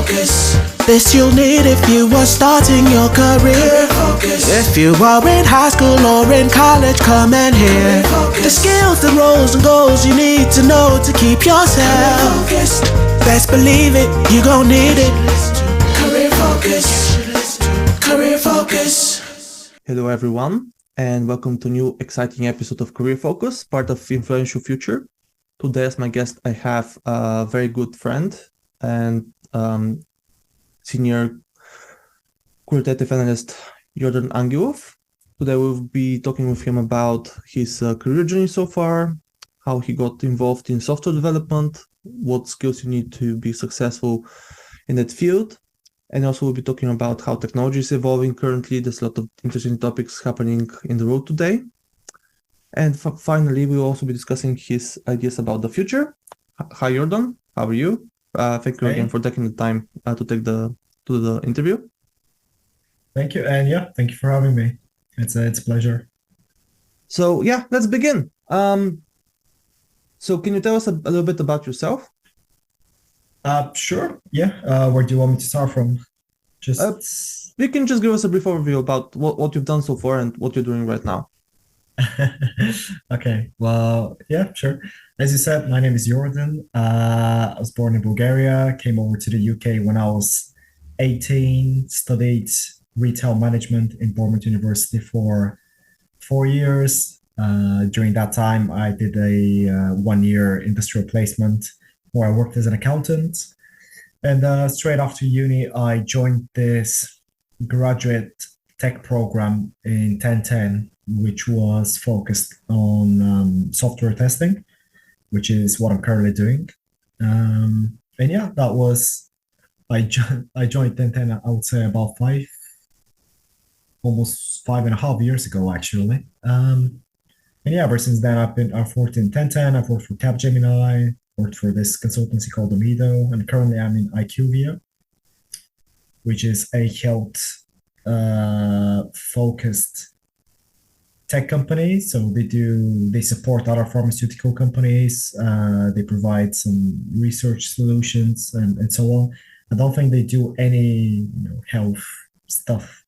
focus. This you'll need if you are starting your career focus. If you are in high school or in college, come and hear the skills, the roles and goals you need to know to keep yourself focused. Best believe it, you gon' need it. Career focus. Career focus. Hello everyone, and welcome to a new exciting episode of Career Focus, part of Influential Future. Today as my guest I have a very good friend and senior qualitative analyst Yordan Angelov. Today we'll be talking with him about his career journey so far, how he got involved in software development, what skills you need to be successful in that field. And also we'll be talking about how technology is evolving currently. There's a lot of interesting topics happening in the world today. And finally, we'll also be discussing his ideas about the future. Hi, Yordan. How are you? Thank you again for taking the time to the interview. Thank you. And thank you for having me. It's a pleasure. So let's begin. So can you tell us a little bit about yourself? Sure. Where do you want me to start from? You can just give us a brief overview about what you've done so far and what you're doing right now. Okay. Well, sure. As you said, my name is Yordan. I was born in Bulgaria, came over to the UK when I was 18, studied retail management in Bournemouth University for 4 years. During that time, I did a 1-year industrial placement where I worked as an accountant. And straight after uni, I joined this graduate tech program in 1010, which was focused on software testing, which is what I'm currently doing. That was, I joined 1010, I would say about almost 5.5 years ago, actually. Ever since then, I've worked in 1010, I've worked for Capgemini, worked for this consultancy called Amido, and currently I'm in IQVIA, which is a health focused tech company. So they support other pharmaceutical companies. They provide some research solutions and so on. I don't think they do any health stuff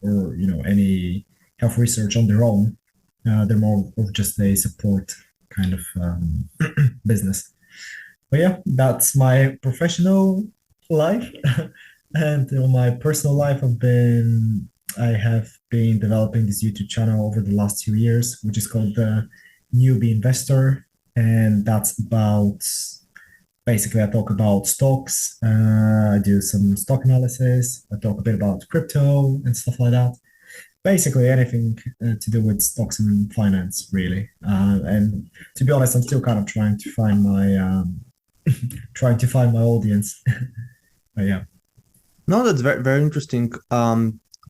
or any health research on their own. They're more of just a support kind of business. But that's my professional life. And in my personal life, I have been developing this YouTube channel over the last 2 years, which is called the Newbie Investor. And that's about, basically I talk about stocks, I do some stock analysis, I talk a bit about crypto and stuff like that. Basically anything to do with stocks and finance, really. And to be honest, I'm still kind of trying to find my audience. But No, that's very, very interesting.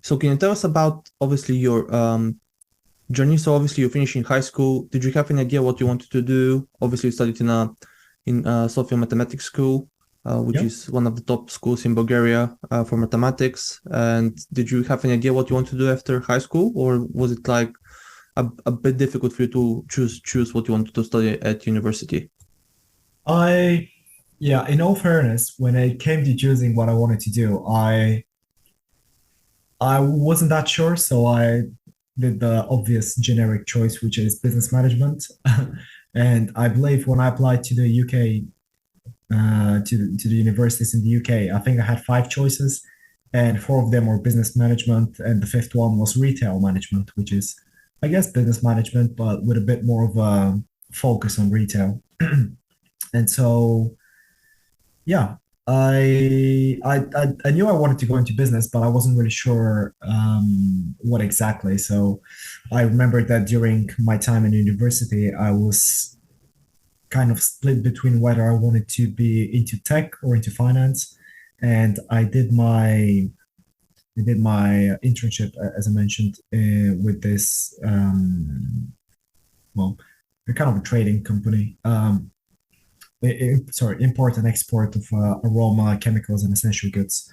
So can you tell us about obviously your journey? So obviously you're finishing high school. Did you have any idea what you wanted to do? Obviously you studied in Sofia Mathematics School, which is one of the top schools in Bulgaria for mathematics. And did you have any idea what you want to do after high school, or was it like a bit difficult for you to choose what you wanted to study at university? In all fairness, when it came to choosing what I wanted to do, I wasn't that sure, so I did the obvious generic choice, which is business management. And I believe when I applied to the UK, to the universities in the UK, I think I had 5 choices, and 4 of them were business management, and the 5th one was retail management, which is, I guess, business management, but with a bit more of a focus on retail. And so I knew I wanted to go into business, but I wasn't really sure what exactly. So I remember that during my time in university, I was kind of split between whether I wanted to be into tech or into finance. And I did my internship, as I mentioned, with this, kind of a trading company. Import and export of aroma, chemicals, and essential goods.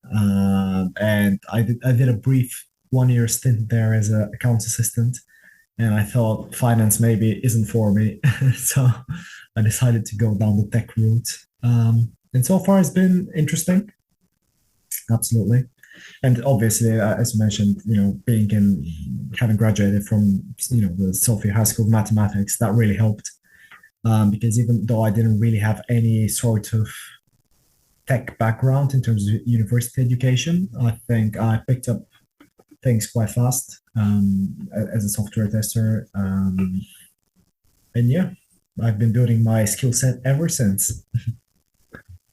And I did a brief 1-year stint there as an accounts assistant, and I thought finance maybe isn't for me, so I decided to go down the tech route. And so far, it's been interesting. Absolutely. And obviously, as you mentioned, being in having graduated from the Sophia High School of Mathematics, that really helped. Because even though I didn't really have any sort of tech background in terms of university education, I think I picked up things quite fast as a software tester. And yeah, I've been building my skill set ever since.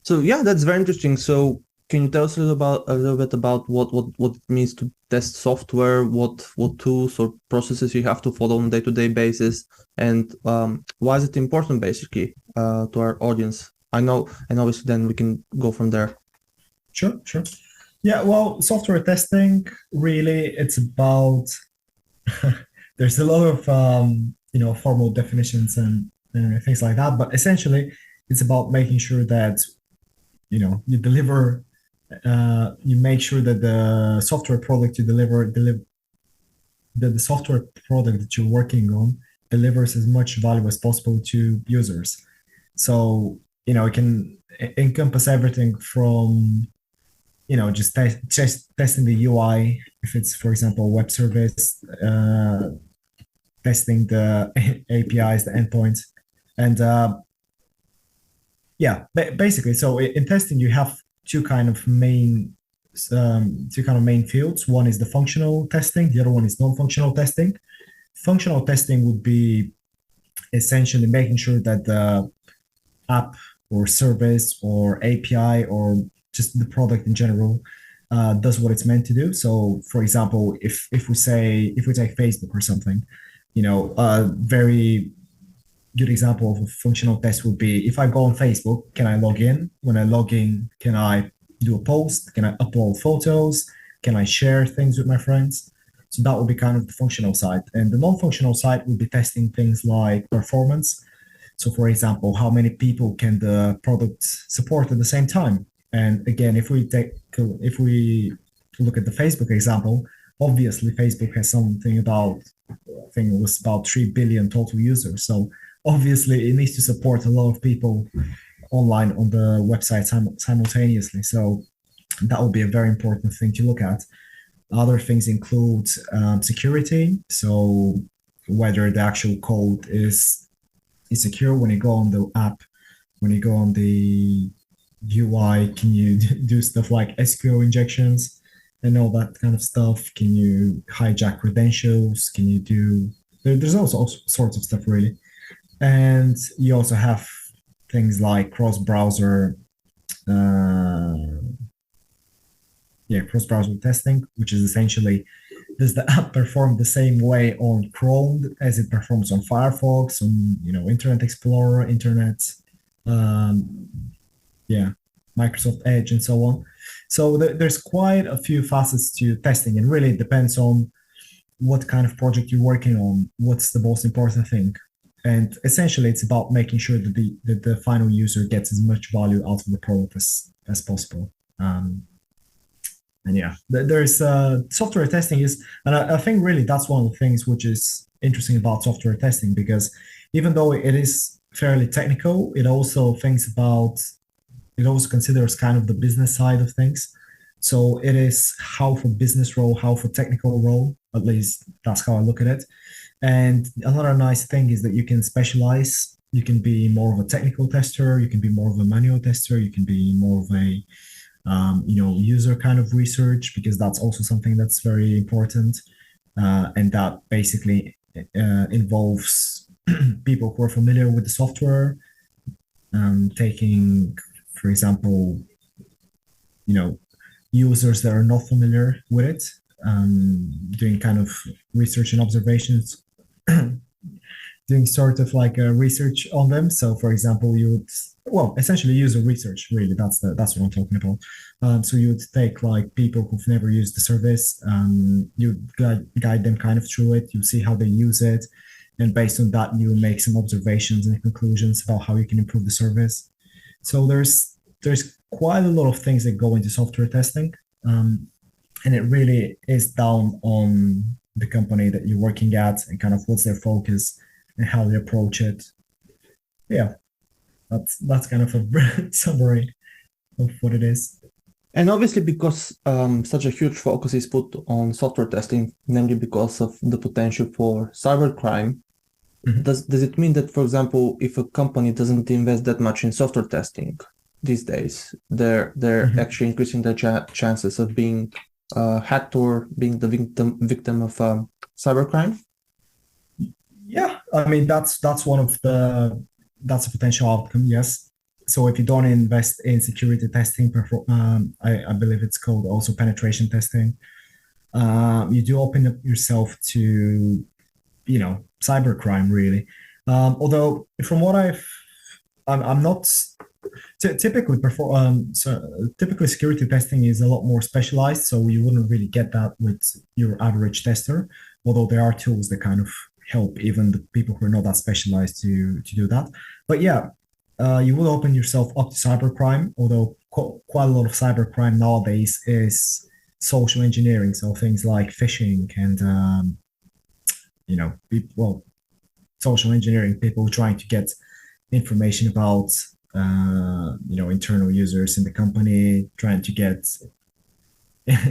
So yeah, that's very interesting. So can you tell us a little bit about what it means to test software, what tools or processes you have to follow on a day-to-day basis, and why is it important basically to our audience? I know, and obviously then we can go from there. Sure. Yeah, well, software testing really it's about there's a lot of formal definitions and things like that, but essentially it's about making sure that you deliver you make sure that the software product you deliver that the software product that you're working on delivers as much value as possible to users. So it can encompass everything from just testing the UI if it's, for example, a web service, testing the APIs, the endpoints, and basically. So in testing, you have two kind of main fields. One is the functional testing. The other one is non-functional testing. Functional testing would be essentially making sure that the app or service or API or just the product in general does what it's meant to do. So, for example, if we take Facebook or something, a very good example of a functional test would be if I go on Facebook, can I log in? When I log in, can I do a post? Can I upload photos? Can I share things with my friends? So that would be kind of the functional side. And the non-functional side would be testing things like performance. So, for example, how many people can the product support at the same time? And again, if we look at the Facebook example, obviously Facebook has something about, I think it was about 3 billion total users. So obviously it needs to support a lot of people online on the website simultaneously. So that will be a very important thing to look at. Other things include security. So whether the actual code is secure when you go on the app, when you go on the UI, can you do stuff like SQL injections and all that kind of stuff? Can you hijack credentials? Can you do, there's also all sorts of stuff really. And you also have things like cross-browser testing, which is essentially, does the app perform the same way on Chrome as it performs on Firefox, on Internet Explorer, Microsoft Edge, and so on. So there's quite a few facets to testing, and really it depends on what kind of project you're working on, what's the most important thing. And essentially, it's about making sure that the final user gets as much value out of the product as possible. And yeah, there's software testing is, and I think really that's one of the things which is interesting about software testing, because even though it is fairly technical, it also considers kind of the business side of things. So it is how for business role, how for technical role, at least that's how I look at it. And another nice thing is that you can specialize. You can be more of a technical tester. You can be more of a manual tester. You can be more of a user kind of research, because that's also something that's very important. And that basically involves people who are familiar with the software, taking, for example, users that are not familiar with it, doing kind of research and observations, doing sort of like a research on them. So, for example, essentially user research, really, that's what I'm talking about. So you would take like people who've never used the service, you guide them kind of through it, you see how they use it, and based on that, you make some observations and conclusions about how you can improve the service. So there's quite a lot of things that go into software testing, and it really is down on the company that you're working at and kind of what's their focus and how they approach it. Yeah, that's kind of a summary. of what it is. And obviously, because such a huge focus is put on software testing, namely because of the potential for cybercrime, does it mean that, for example, if a company doesn't invest that much in software testing these days, they're actually increasing their chances of being hacked or being the victim of cybercrime? Yeah, I mean that's one of that's a potential outcome. Yes. So if you don't invest in security testing, I believe it's called also penetration testing. You do open up yourself to, cybercrime really. Although from what I'm not typically typically security testing is a lot more specialized, so you wouldn't really get that with your average tester. Although there are tools that kind of help even the people who are not that specialized to do that. But yeah, you will open yourself up to cybercrime. Although quite a lot of cybercrime nowadays is social engineering, so things like phishing and social engineering, people trying to get information about internal users in the company, trying to get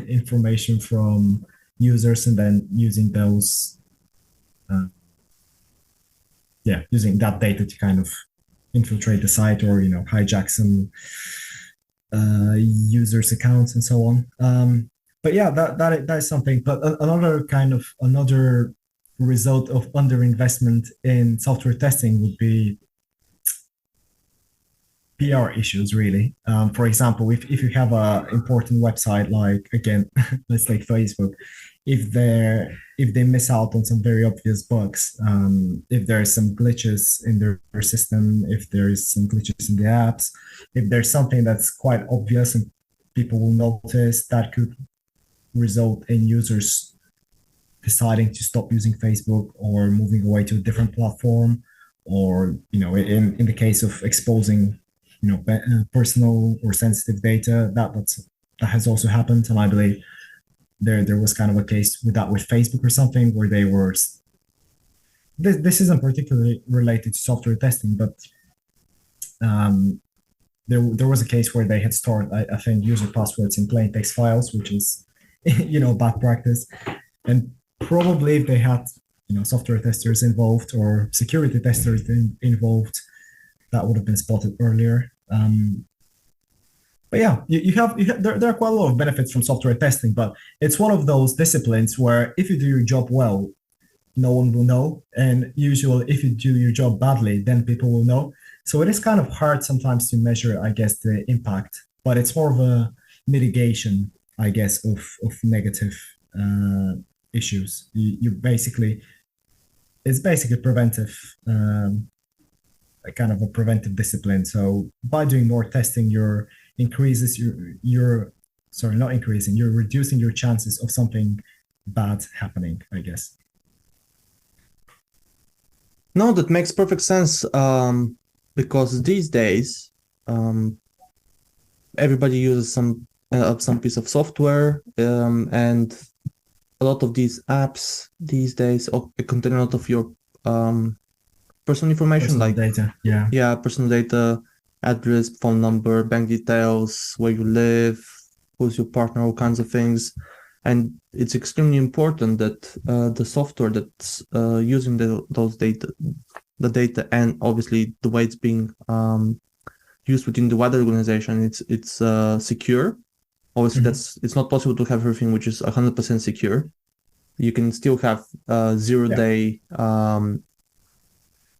information from users and then using those using that data to kind of infiltrate the site or hijack some users accounts and so on. But yeah, that is something. But another result of underinvestment in software testing would be PR issues, really. For example, if you have an important website, like again, let's take Facebook, if they miss out on some very obvious bugs, if there are some glitches in their system, if there is some glitches in the apps, if there's something that's quite obvious and people will notice, that could result in users deciding to stop using Facebook or moving away to a different platform, or in the case of exposing personal or sensitive data, that has also happened. And I believe there was kind of a case with Facebook or something where they were. This isn't particularly related to software testing, but there was a case where they had stored, I think, user passwords in plain text files, which is bad practice. And probably if they had software testers involved or security testers involved, that would have been spotted earlier. But yeah, there are quite a lot of benefits from software testing, but it's one of those disciplines where if you do your job well, no one will know. And usually if you do your job badly, then people will know. So it is kind of hard sometimes to measure, I guess, the impact, but it's more of a mitigation, I guess, of negative issues. It's basically preventive, a kind of a preventive discipline. So by doing more testing, you're reducing your chances of something bad happening, I guess. No, that makes perfect sense. Because these days, everybody uses some piece of software, and a lot of these apps these days contain a lot of your personal information, like data. Personal data, address, phone number, bank details, where you live, who's your partner, all kinds of things. And it's extremely important that the software that's using those data, the data, and obviously the way it's being used within the wider organization, it's secure. Obviously, it's not possible to have everything which is 100% secure. You can still have zero-day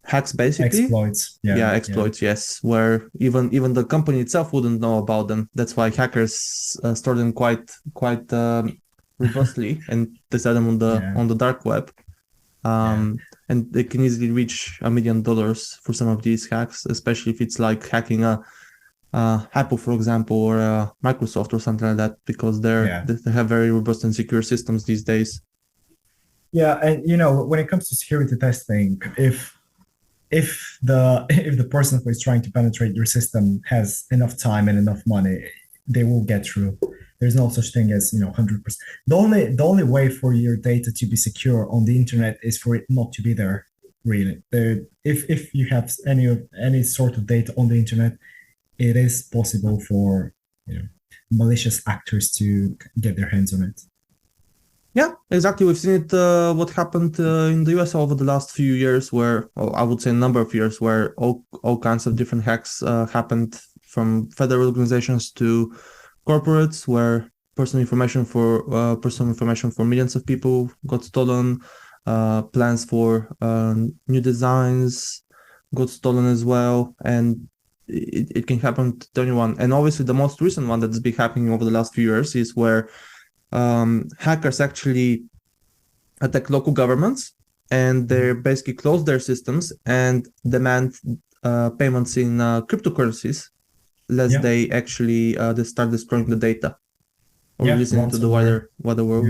hacks, basically. Exploits. Exploits, yes, where even the company itself wouldn't know about them. That's why hackers store them quite robustly and they sell them on the dark web. And they can easily reach $1 million for some of these hacks, especially if it's like hacking Apple, for example, or Microsoft or something like that, because they have very robust and secure systems these days. Yeah, and when it comes to security testing, if the person who is trying to penetrate your system has enough time and enough money, they will get through. There's no such thing as 100%. The only way for your data to be secure on the internet is for it not to be there. Really, if you have any sort of data on the internet, it is possible for malicious actors to get their hands on it. Yeah, exactly. We've seen it, what happened in the US over the last few years, where, I would say a number of years, where all kinds of different hacks happened, from federal organizations to corporates, where personal information for millions of people got stolen, plans for new designs got stolen as well, and it can happen to anyone. And obviously, the most recent one that's been happening over the last few years is where hackers actually attack local governments, and they basically close their systems and demand payments in cryptocurrencies, lest they actually they start destroying the data or releasing it to the wider world.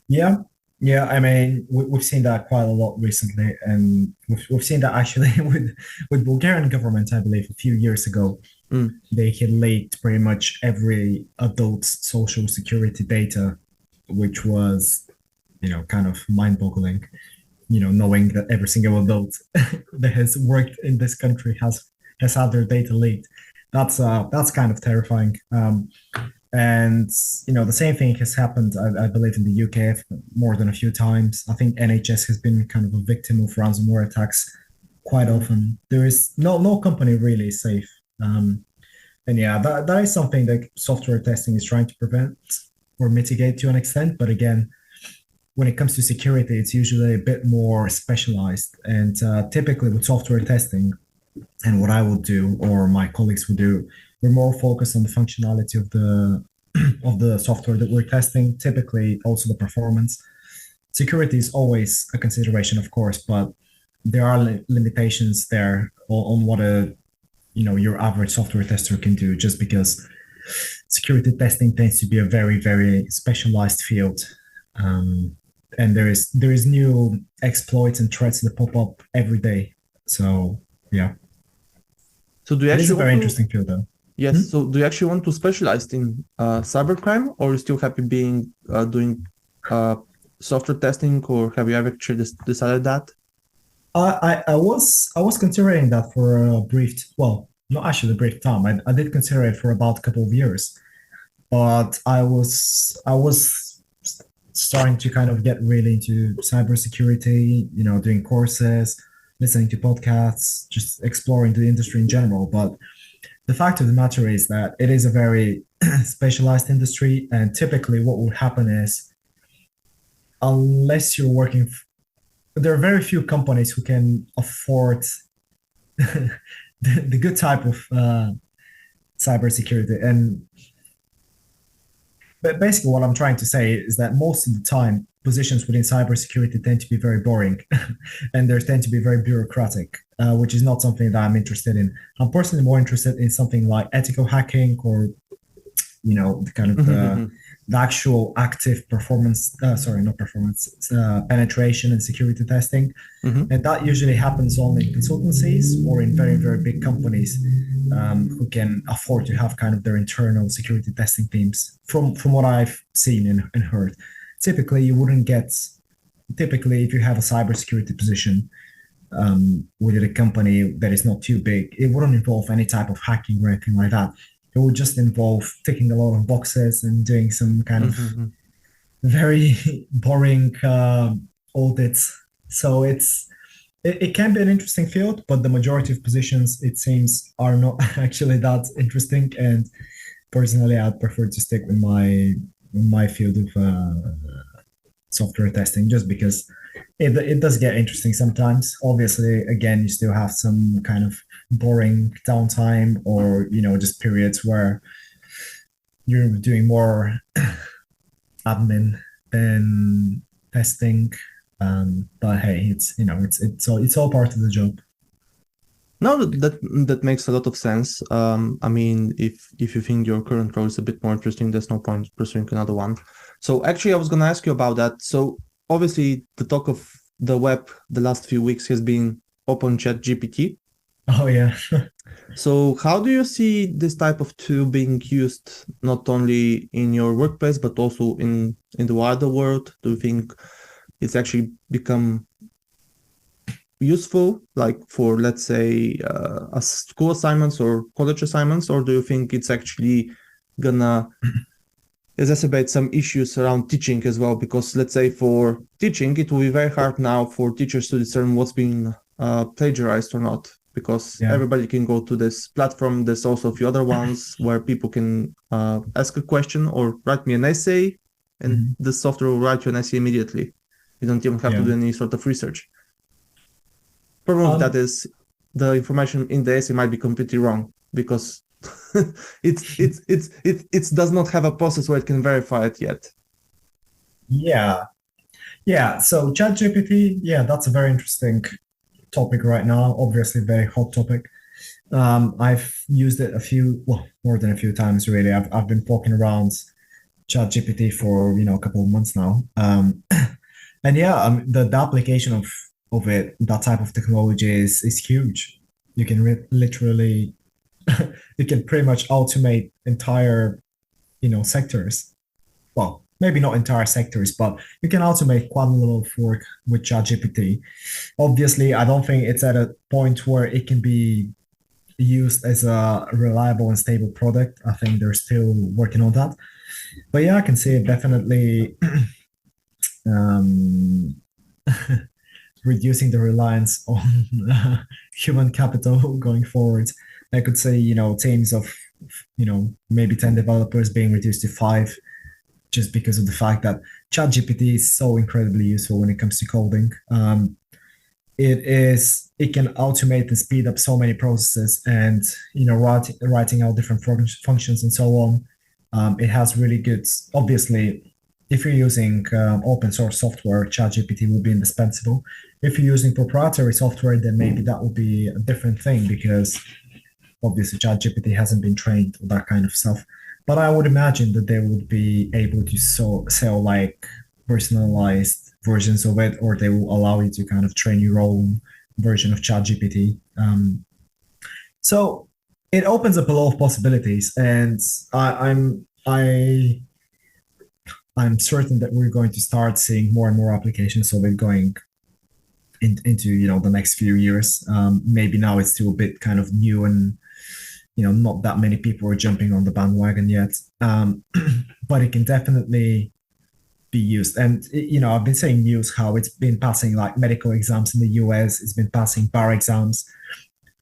Yeah. I mean, we've seen that quite a lot recently, and we've seen that actually with Bulgarian government, I believe, a few years ago. They had leaked pretty much every adult's social security data, which was, kind of mind-boggling. Knowing that every single adult that has worked in this country has had their data leaked. That's kind of terrifying. And the same thing has happened, I believe, in the UK more than a few times. I think NHS has been kind of a victim of ransomware attacks quite often. There is no company really safe. And yeah, that is something that software testing is trying to prevent or mitigate to an extent. But again, when it comes to security, it's usually a bit more specialized. And typically with software testing, and what I will do or my colleagues will do, we're more focused on the functionality of the software that we're testing, typically also the performance. Security is always a consideration, of course, but there are limitations there on what your average software tester can do, just because security testing tends to be a very, very specialized field. And there is new exploits and threats that pop up every day. So yeah. So do you actually it is a very interesting field, though. Yes. So do you actually want to specialize in cybercrime, or are you still happy being doing software testing, or have you ever actually decided that? I was considering that for a brief, well, not actually a brief time. I did consider it for about a couple of years, but I was starting to kind of get really into cybersecurity, doing courses, listening to podcasts, just exploring the industry in general. But the fact of the matter is that it is a very specialized industry, and typically what will happen is, unless you're working, there are very few companies who can afford the good type of cybersecurity. But basically what I'm trying to say is that most of the time, positions within cybersecurity tend to be very boring and they tend to be very bureaucratic, which is not something that I'm interested in. I'm personally more interested in something like ethical hacking, or the kind of the actual active penetration and security testing. And that usually happens only in consultancies or in very, very big companies who can afford to have kind of their internal security testing teams. From what I've seen and heard, typically if you have a cybersecurity position within a company that is not too big, it wouldn't involve any type of hacking or anything like that. It would just involve ticking a lot of boxes and doing some kind of very boring audits. So it can be an interesting field, but the majority of positions, it seems, are not actually that interesting. And personally, I'd prefer to stick with my field of software testing, just because it does get interesting sometimes. Obviously, again, you still have some kind of boring downtime, or just periods where you're doing more admin than testing. But hey, it's all part of the job. No, that makes a lot of sense. I mean, if you think your current role is a bit more interesting, there's no point pursuing another one. So actually, I was going to ask you about that. So obviously, the talk of the web the last few weeks has been OpenChatGPT. Oh yeah. So how do you see this type of tool being used not only in your workplace but also in the wider world? Do you think it's actually become useful, like for, let's say, school assignments or college assignments, or do you think it's actually gonna exacerbate some issues around teaching as well? Because let's say for teaching, it will be very hard now for teachers to discern what's being plagiarized or not, because everybody can go to this platform. There's also a few other ones where people can ask a question or write me an essay, and the software will write you an essay immediately. You don't even have to do any sort of research. Problem with that is the information in the essay might be completely wrong, because it does not have a process where it can verify it yet. So ChatGPT, that's a very interesting topic right now. Obviously, very hot topic. I've used it more than a few times really. I've been poking around ChatGPT for a couple of months now. And the application of it, that type of technology is huge. You can literally you can pretty much automate entire sectors. Well, maybe not entire sectors, but you can automate quite a lot of work with ChatGPT. Obviously, I don't think it's at a point where it can be used as a reliable and stable product. I think they're still working on that. But I can see it definitely reducing the reliance on human capital going forward. I could say, teams of, maybe 10 developers being reduced to 5, just because of the fact that ChatGPT is so incredibly useful when it comes to coding. It can automate and speed up so many processes, and writing out different functions and so on. It has really good, obviously, if you're using open source software, ChatGPT will be indispensable. If you're using proprietary software, then maybe that will be a different thing, because obviously ChatGPT hasn't been trained on that kind of stuff. But I would imagine that they would be able to sell like personalized versions of it, or they will allow you to kind of train your own version of ChatGPT. So it opens up a lot of possibilities, and I'm certain that we're going to start seeing more and more applications of it going into the next few years. Maybe now it's still a bit kind of new, and not that many people are jumping on the bandwagon yet. But it can definitely be used. And I've been saying news how it's been passing like medical exams in the US. It's been passing bar exams.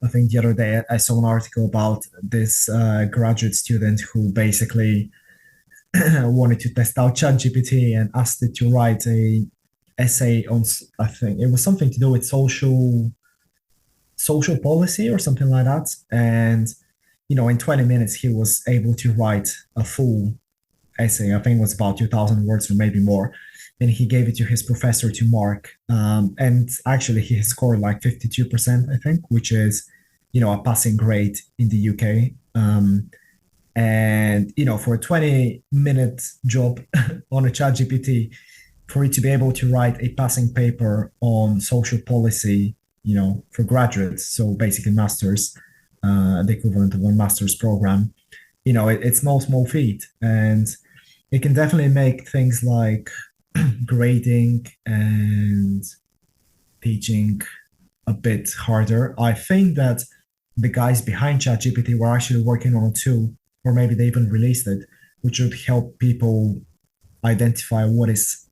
I think the other day I saw an article about this graduate student who basically wanted to test out ChatGPT and asked it to write a essay on, I think it was something to do with social policy or something like that. And in 20 minutes he was able to write a full essay. I think it was about 2,000 words or maybe more. And he gave it to his professor to mark. And actually he scored like 52%, I think, which is, a passing grade in the UK. And, for a 20-minute job on a ChatGPT, for it to be able to write a passing paper on social policy, for graduates, so basically masters, the equivalent of a master's program, it's no small feat. And it can definitely make things like grading and teaching a bit harder. I think that the guys behind ChatGPT were actually working on it too, or maybe they even released it, which would help people identify what is,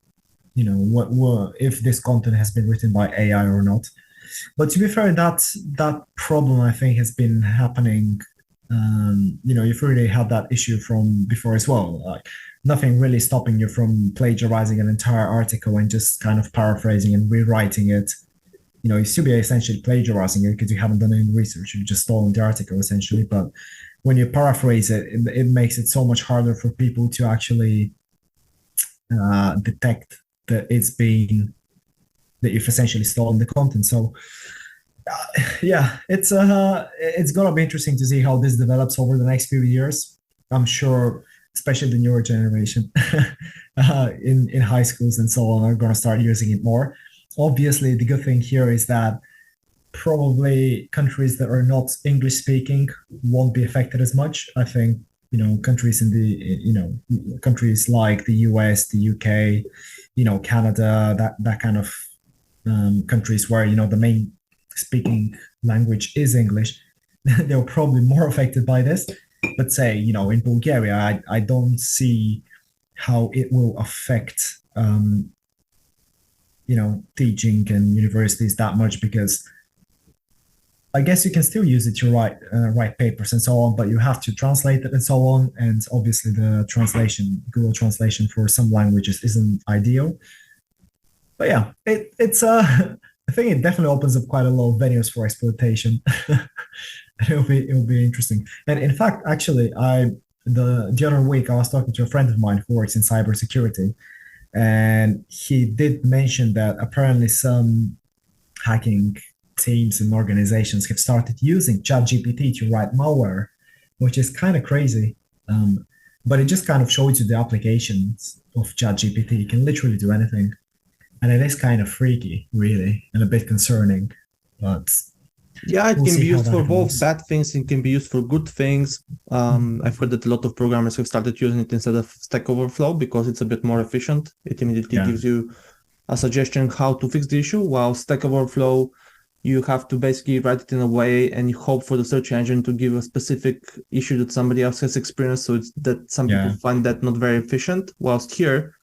what if this content has been written by AI or not. But to be fair, that problem I think has been happening. You've already had that issue from before as well. Like nothing really stopping you from plagiarizing an entire article and just kind of paraphrasing and rewriting it. You still be essentially plagiarizing it because you haven't done any research. You've just stolen the article essentially. But when you paraphrase it, it makes it so much harder for people to actually detect that that you've essentially stolen the content. So it's gonna be interesting to see how this develops over the next few years. I'm sure, especially the newer generation in high schools and so on, are gonna start using it more. Obviously, the good thing here is that probably countries that are not English speaking won't be affected as much. I think countries in the countries like the US, the UK, Canada, that kind of countries where the main speaking language is English, they're probably more affected by this. But say, in Bulgaria, I don't see how it will affect, teaching and universities that much, because I guess you can still use it to write papers and so on, but you have to translate it and so on. And obviously, the Google Translation for some languages isn't ideal. But yeah, it's I think it definitely opens up quite a lot of venues for exploitation. It'll be interesting. And in fact, actually, the other week I was talking to a friend of mine who works in cybersecurity, and he did mention that apparently some hacking teams and organizations have started using ChatGPT to write malware, which is kind of crazy. But it just kind of shows you the applications of ChatGPT. It can literally do anything. And it is kind of freaky, really, and a bit concerning. But yeah, it we'll can be see how used that for both goes. bad things. It can be used for good things. I've heard that a lot of programmers have started using it instead of Stack Overflow because it's a bit more efficient. It immediately Yeah. gives you a suggestion how to fix the issue, while Stack Overflow, you have to basically write it in a way and you hope for the search engine to give a specific issue that somebody else has experienced. So it's that some people find that not very efficient. Whilst here,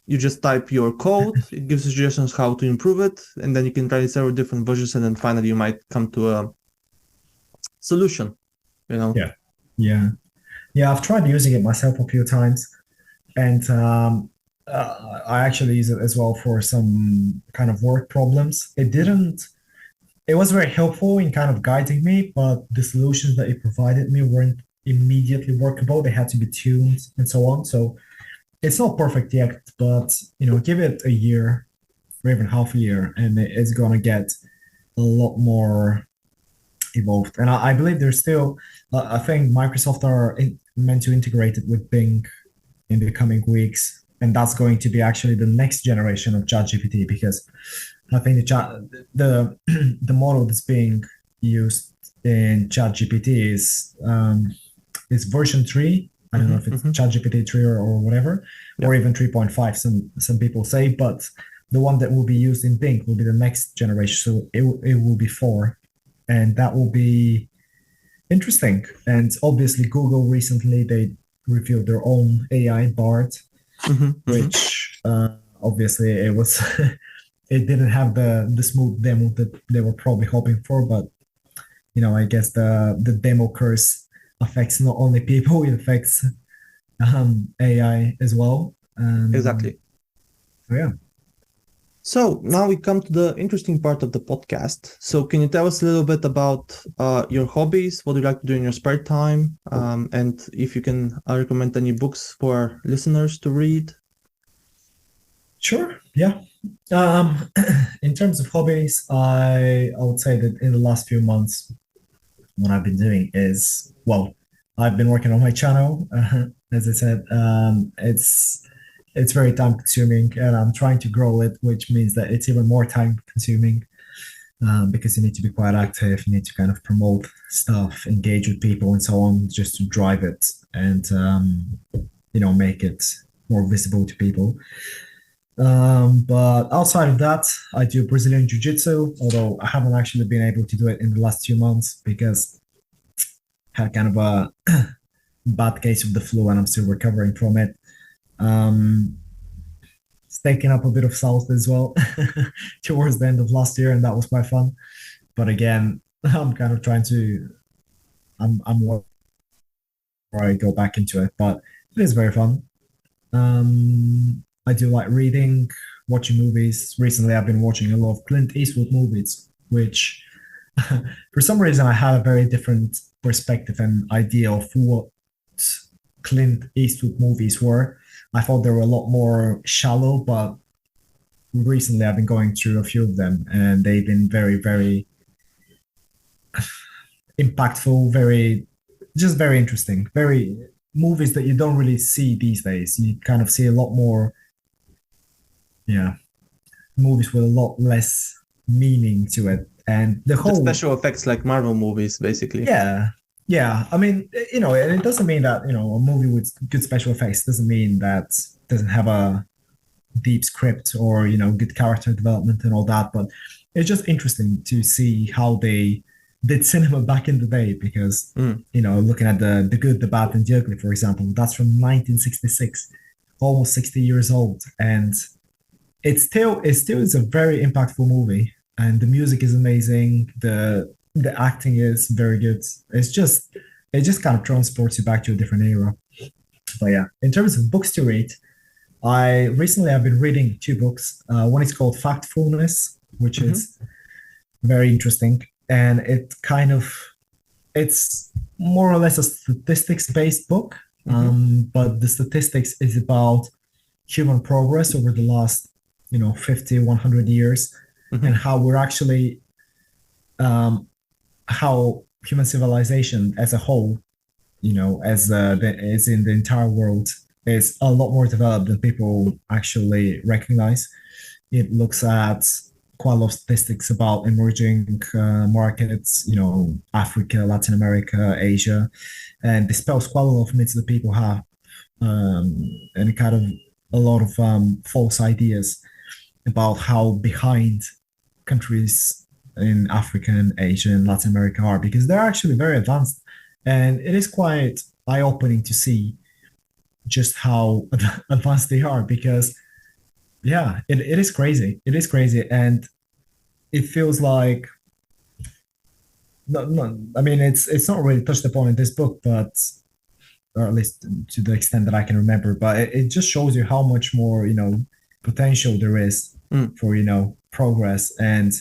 you just type your code, it gives suggestions how to improve it, and then you can try several different versions, and then finally you might come to a solution, Yeah, I've tried using it myself a few times, and I actually use it as well for some kind of work problems. It was very helpful in kind of guiding me, but the solutions that it provided me weren't immediately workable. They had to be tuned and so on. So it's not perfect yet, but give it a year or even half a year, and it's gonna get a lot more evolved. And I believe there's still, I think Microsoft are meant to integrate it with Bing in the coming weeks, and that's going to be actually the next generation of ChatGPT, because I think the model that's being used in ChatGPT is version 3. I don't know if it's ChatGPT 3 or whatever, or even 3.5, some people say, but the one that will be used in Bing will be the next generation. So it will be 4, and that will be interesting. And obviously Google recently, they revealed their own AI Bard, which obviously it was, it didn't have the smooth demo that they were probably hoping for, but I guess the demo curse affects not only people, it affects AI as well. Exactly. Yeah. So now we come to the interesting part of the podcast. So can you tell us a little bit about your hobbies, what you like to do in your spare time, and if you can recommend any books for listeners to read? Sure. Yeah. In terms of hobbies, I would say that in the last few months, what I've been doing is, I've been working on my channel. As I said, it's very time consuming, and I'm trying to grow it, which means that it's even more time consuming, because you need to be quite active. You need to kind of promote stuff, engage with people and so on, just to drive it and, make it more visible to people. But outside of that, I do Brazilian Jiu-Jitsu, although I haven't actually been able to do it in the last 2 months because I had kind of a bad case of the flu and I'm still recovering from it. It's taking up a bit of salt as well towards the end of last year, and that was quite fun. But again, I'm kind of trying to, I'm more before I go back into it, but it is very fun. I do like reading, watching movies. Recently, I've been watching a lot of Clint Eastwood movies, which for some reason I had a very different perspective and idea of what Clint Eastwood movies were. I thought they were a lot more shallow, but recently I've been going through a few of them, and they've been very, very impactful, very interesting, very movies that you don't really see these days. You kind of see a lot more, movies with a lot less meaning to it. And the special effects like Marvel movies, basically. Yeah. I mean, and it doesn't mean that, a movie with good special effects doesn't mean that it doesn't have a deep script or, good character development and all that. But it's just interesting to see how they did cinema back in the day because looking at the good, the bad, and the ugly, for example, that's from 1966, almost 60 years old, and it still is a very impactful movie, and the music is amazing. The acting is very good. It just kind of transports you back to a different era. But yeah, in terms of books to read, I recently have been reading two books. One is called Factfulness, which is very interesting, and it's more or less a statistics-based book. But the statistics is about human progress over the last 50, 100 years, and how we're actually how human civilization as a whole, as in the entire world, is a lot more developed than people actually recognize. It looks at quite a lot of statistics about emerging markets, Africa, Latin America, Asia, and dispels quite a lot of myths that people have, and kind of a lot of false ideas about how behind countries in Africa and Asia and Latin America are, because they're actually very advanced. And it is quite eye-opening to see just how advanced they are, because it is crazy. It is crazy. And it feels like, no, I mean, it's not really touched upon in this book, but, or at least to the extent that I can remember, but it just shows you how much more, potential there is for, progress, and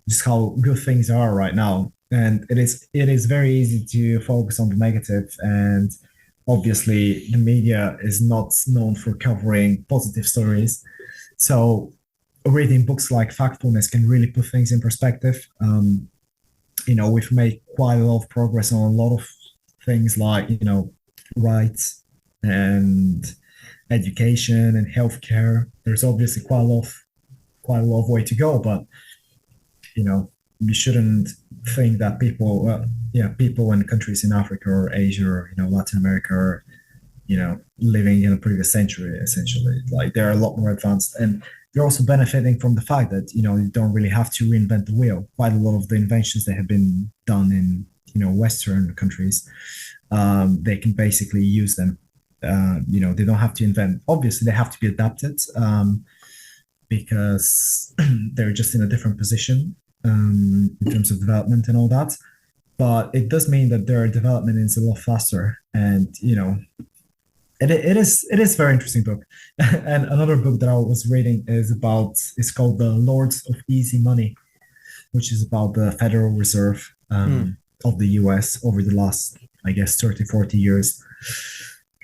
just how good things are right now. And it is very easy to focus on the negative, and obviously the media is not known for covering positive stories. So reading books like Factfulness can really put things in perspective. We've made quite a lot of progress on a lot of things like, rights and education and healthcare. There's obviously quite a lot of way to go, but you shouldn't think that people in countries in Africa or Asia or Latin America are living in a previous century, essentially. Like, they're a lot more advanced, and they're also benefiting from the fact that you don't really have to reinvent the wheel. Quite a lot of the inventions that have been done in Western countries, they can basically use them. They don't have to invent. Obviously, they have to be adapted, because they're just in a different position in terms of development and all that. But it does mean that their development is a lot faster, and it is a very interesting book. And another book that I was reading is called The Lords of Easy Money, which is about the Federal Reserve of the US over the last, I guess, 30, 40 years,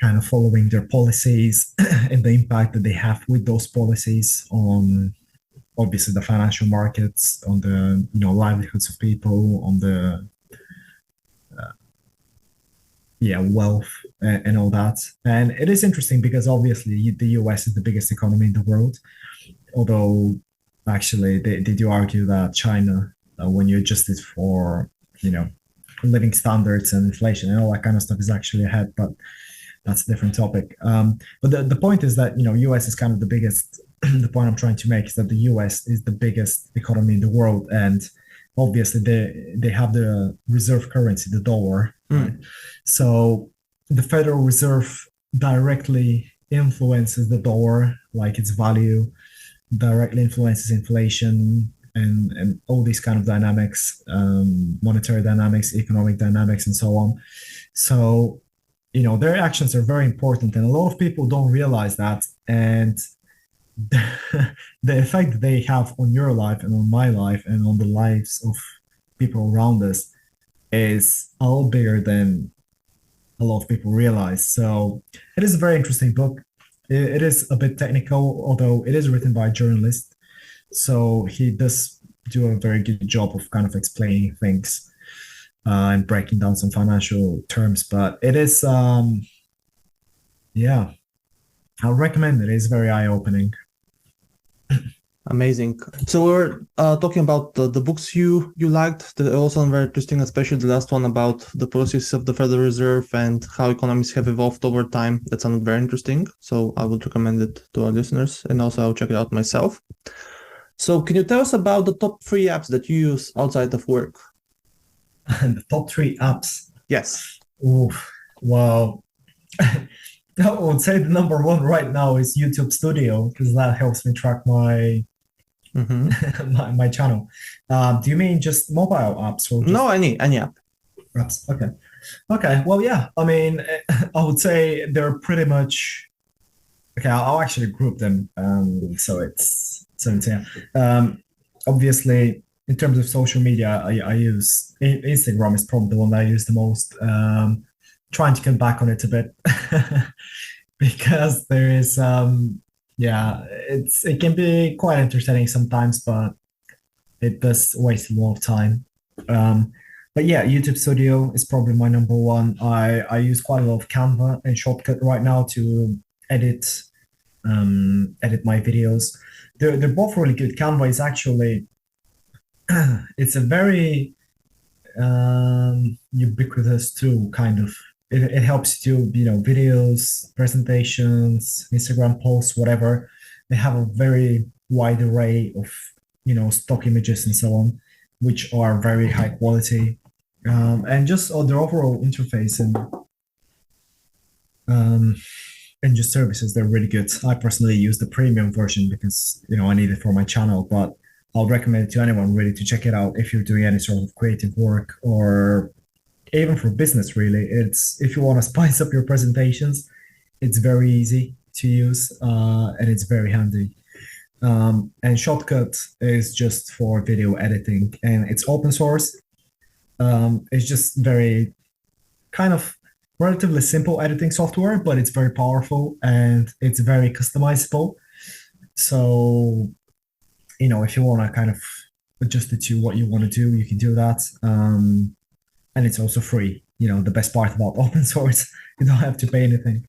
kind of following their policies and the impact that they have with those policies on, obviously, the financial markets, on the livelihoods of people, on the wealth and all that. And it is interesting because obviously the US is the biggest economy in the world, although actually they do argue that China, when you adjust it for living standards and inflation and all that kind of stuff, is actually ahead, but that's a different topic. But the point is that US is kind of the biggest. The point I'm trying to make is that the US is the biggest economy in the world, and obviously they have the reserve currency, the dollar. Right? So the Federal Reserve directly influences the dollar, like its value, directly influences inflation and all these kind of dynamics, monetary dynamics, economic dynamics, and so on. So their actions are very important, and a lot of people don't realize that. And the effect that they have on your life and on my life and on the lives of people around us is a lot bigger than a lot of people realize. So it is a very interesting book. It is a bit technical, although it is written by a journalist. So he does do a very good job of kind of explaining things and breaking down some financial terms. But it is, I'll recommend it. It's very eye-opening. Amazing. So we're talking about the books you liked. They're also very interesting, especially the last one about the process of the Federal Reserve and how economies have evolved over time. That sounded very interesting. So I would recommend it to our listeners, and also I'll check it out myself. So can you tell us about the top 3 apps that you use outside of work? And the top 3 apps. Yes. Oof. Well, I would say the number one right now is YouTube Studio because that helps me track my my channel. Do you mean just mobile apps or just No, any app. apps? Okay. Okay. Well, yeah. I mean, I would say they're pretty much okay. I'll actually group them. So it's yeah. Obviously, in terms of social media, I use Instagram is probably the one that I use the most. Trying to cut back on it a bit because there is yeah, it can be quite entertaining sometimes, but it does waste a lot of time. But yeah, YouTube Studio is probably my number one. I use quite a lot of Canva and Shortcut right now to edit edit my videos. They're both really good. Canva is actually it's a very ubiquitous tool, kind of. It helps you do videos, presentations, Instagram posts, whatever. They have a very wide array of stock images and so on, which are very high quality, and just their overall interface um, and just services, they're really good. I personally use the premium version because I need it for my channel, but I'll recommend it to anyone really to check it out if you're doing any sort of creative work or even for business. Really, it's if you want to spice up your presentations, it's very easy to use and it's very handy. And Shortcut is just for video editing and it's open source. It's just very kind of relatively simple editing software, but it's very powerful and it's very customizable. So, if you want to kind of adjust it to what you want to do, you can do that. And it's also free. The best part about open source, you don't have to pay anything.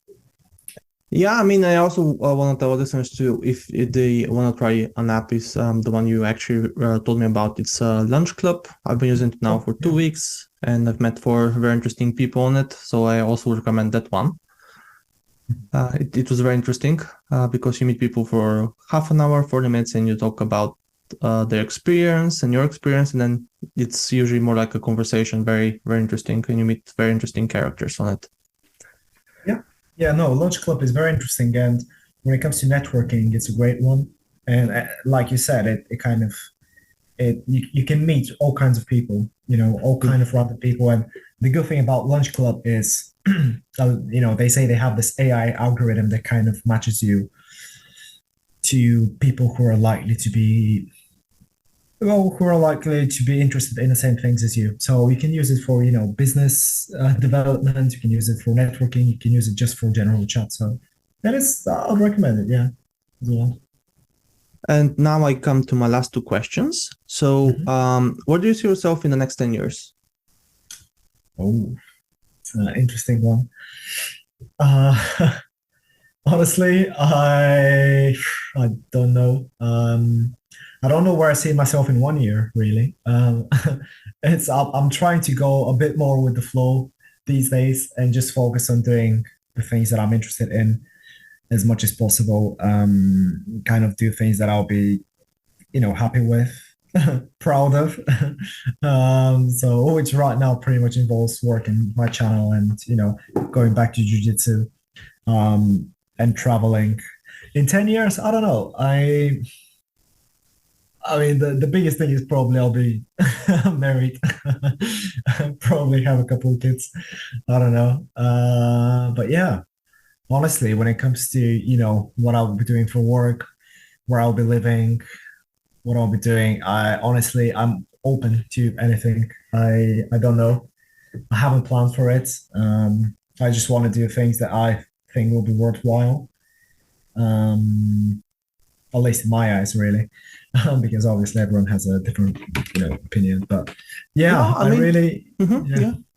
Yeah, I mean, I also want to tell listeners too, if they want to try an app, is the one you actually told me about. It's Lunch Club. I've been using it now for 2 weeks, and I've met 4 very interesting people on it. So I also recommend that one. It was very interesting because you meet people for half an hour, 40 minutes, and you talk about their experience and your experience, and then it's usually more like a conversation, very, very interesting, and you meet very interesting characters on it. Yeah, no, Lunch Club is very interesting, and when it comes to networking, it's a great one. And like you said, it kind of you can meet all kinds of people, all kind of random people. And the good thing about Lunch Club is, they say they have this AI algorithm that kind of matches you to people who are likely to be interested in the same things as you. So you can use it for business development. You can use it for networking. You can use it just for general chat. So I'd recommend it. Yeah, as well. And now I come to my last 2 questions. So, where do you see yourself in the next 10 years? Oh, it's an interesting one. Honestly, I don't know. I don't know where I see myself in 1 year, really. I'm trying to go a bit more with the flow these days and just focus on doing the things that I'm interested in as much as possible. Kind of do things that I'll be, happy with, proud of. So which right now pretty much involves working my channel and, going back to jiu-jitsu, and traveling. In 10 years, I don't know. I mean, the biggest thing is probably I'll be married, probably have a couple of kids. I don't know. But yeah, honestly, when it comes to, what I'll be doing for work, where I'll be living, what I'll be doing, I'm open to anything. I don't know. I haven't planned for it. I just want to do things that I think will be worthwhile. At least in my eyes, really, because obviously everyone has a different, opinion. But yeah, I mean, really,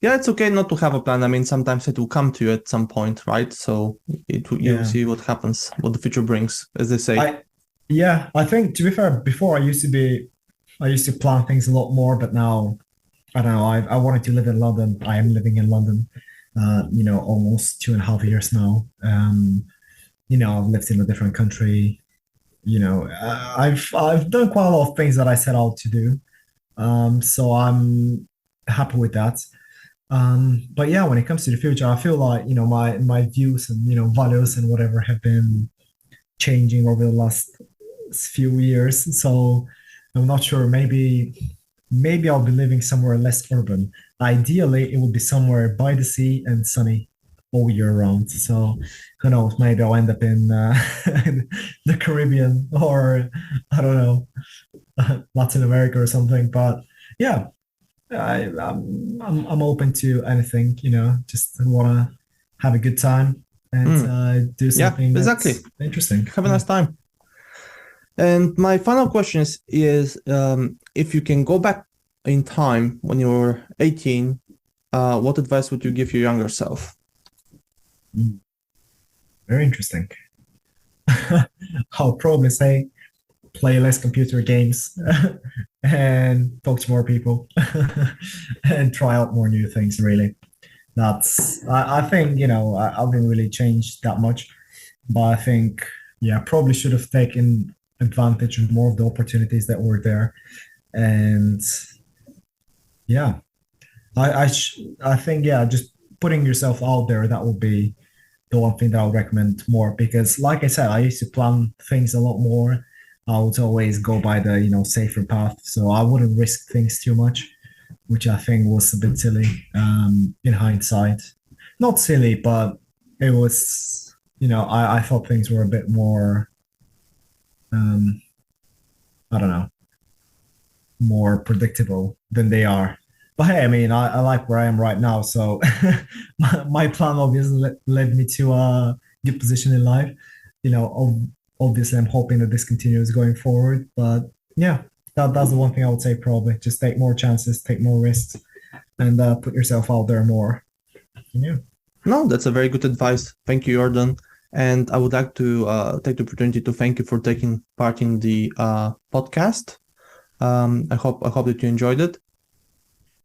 yeah, it's okay not to have a plan. I mean, sometimes it will come to you at some point, right? So you'll see what happens, what the future brings, as they say. I think, to be fair, before I used to plan things a lot more, but now I don't know. I wanted to live in London. I am living in London, almost 2.5 years now. I've lived in a different country I've done quite a lot of things that I set out to do. So I'm happy with that. But yeah, when it comes to the future, I feel like my views and values and whatever have been changing over the last few years. So I'm not sure. Maybe I'll be living somewhere less urban. Ideally, it would be somewhere by the sea and sunny all year round. So who knows? Maybe I'll end up in the Caribbean or I don't know, Latin America or something. But yeah, I'm open to anything. Just want to have a good time and do something exactly. that's interesting. Have a nice time. And my final question is if you can go back in time when you were 18, what advice would you give your younger self? Very interesting. I'll probably say play less computer games and talk to more people and try out more new things, really. I think, I haven't really changed that much, but I think, yeah, probably should have taken advantage of more of the opportunities that were there. And yeah, I think, yeah, just putting yourself out there, that would be the one thing that I would recommend more because, like I said, I used to plan things a lot more. I would always go by the safer path, so I wouldn't risk things too much, which I think was a bit silly in hindsight. Not silly, but it was I thought things were a bit more I don't know, more predictable than they are. But hey, I mean, I like where I am right now. So my plan obviously led me to a good position in life. Obviously, I'm hoping that this continues going forward. But yeah, that's the one thing I would say probably. Just take more chances, take more risks, and put yourself out there more. Yeah. No, that's a very good advice. Thank you, Jordan. And I would like to take the opportunity to thank you for taking part in the podcast. I hope that you enjoyed it.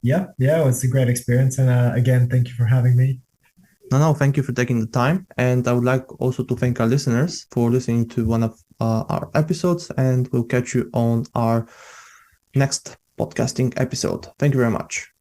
Yeah, it was a great experience. And again, thank you for having me. No, thank you for taking the time. And I would like also to thank our listeners for listening to one of our episodes. And we'll catch you on our next podcasting episode. Thank you very much.